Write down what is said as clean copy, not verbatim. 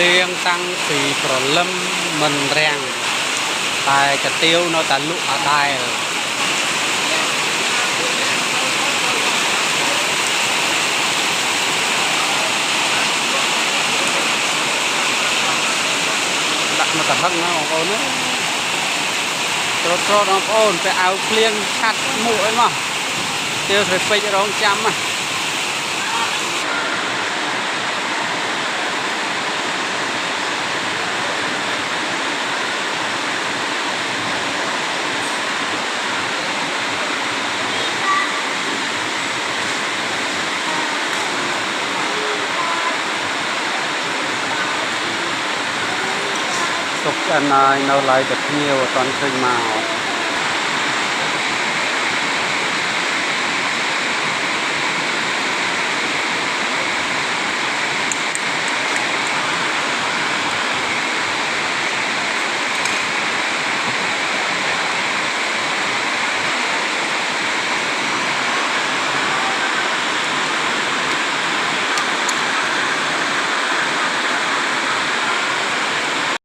เลี้ยงตั้งปีประลมมันแรงตายจะเตี้ยวเนาะแต่ลุกได้ดักมาตะพังนะของเขาเนาะโตน้องโอนไปเอาเลี้ยงชัดหมูไอ้มั้งเตี้ยวใส่ไปจะร้องจำอ่ะตกใจนายเราไล่แบบเงี้ยวตอนเคยมา